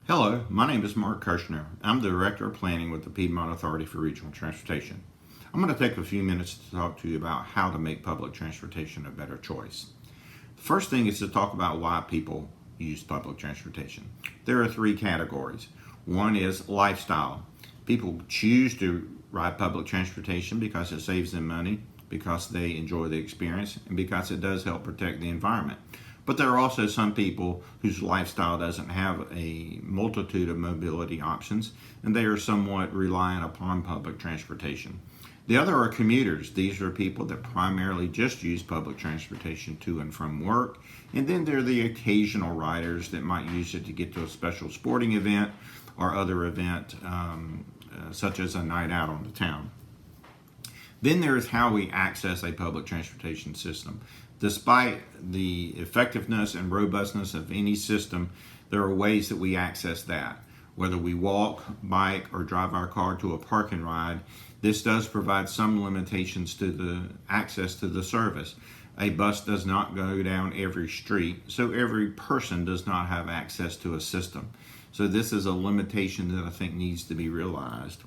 Hello, my name is Mark Kirshner. I'm the Director of Planning with the Piedmont Authority for Regional Transportation. I'm going to take a few minutes to talk to you about how to make public transportation a better choice. The first thing is to talk about why people use public transportation. There are three categories. One is lifestyle. People choose to ride public transportation because it saves them money, because they enjoy the experience, and because it does help protect the environment. But there are also some people whose lifestyle doesn't have a multitude of mobility options, and they are somewhat reliant upon public transportation. The other are commuters. These are people that primarily just use public transportation to and from work. And then there are the occasional riders that might use it to get to a special sporting event or other event, such as a night out on the town. Then there is how we access a public transportation system. Despite the effectiveness and robustness of any system, there are ways that we access that. Whether we walk, bike, or drive our car to a park and ride, this does provide some limitations to the access to the service. A bus does not go down every street, so every person does not have access to a system. So this is a limitation that I think needs to be realized.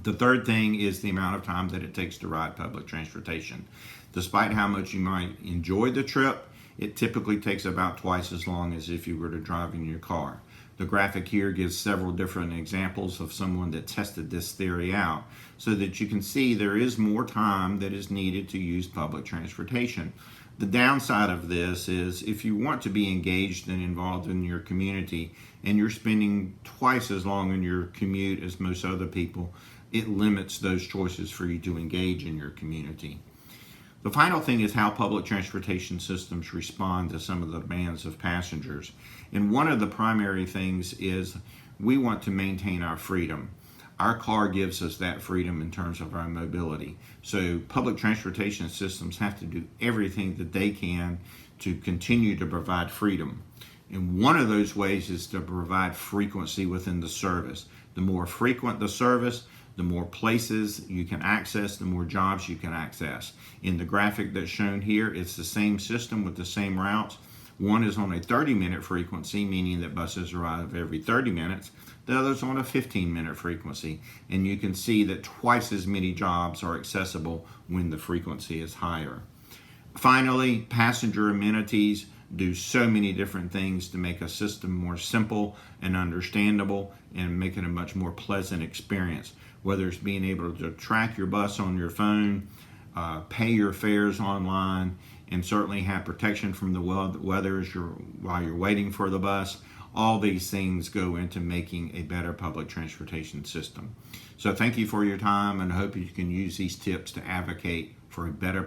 The third thing is the amount of time that it takes to ride public transportation. Despite how much you might enjoy the trip, it typically takes about twice as long as if you were to drive in your car. The graphic here gives several different examples of someone that tested this theory out so that you can see there is more time that is needed to use public transportation. The downside of this is if you want to be engaged and involved in your community and you're spending twice as long in your commute as most other people, it limits those choices for you to engage in your community. The final thing is how public transportation systems respond to some of the demands of passengers. And one of the primary things is we want to maintain our freedom. Our car gives us that freedom in terms of our mobility. So public transportation systems have to do everything that they can to continue to provide freedom. And one of those ways is to provide frequency within the service. The more frequent the service, the more places you can access, the more jobs you can access. In the graphic that's shown here, it's the same system with the same routes. One is on a 30-minute frequency, meaning that buses arrive every 30 minutes. The other is on a 15-minute frequency. And you can see that twice as many jobs are accessible when the frequency is higher. Finally, passenger amenities do so many different things to make a system more simple and understandable and make it a much more pleasant experience. Whether it's being able to track your bus on your phone, pay your fares online, and certainly have protection from the weather while you're waiting for the bus. All these things go into making a better public transportation system. So thank you for your time, and I hope you can use these tips to advocate for a better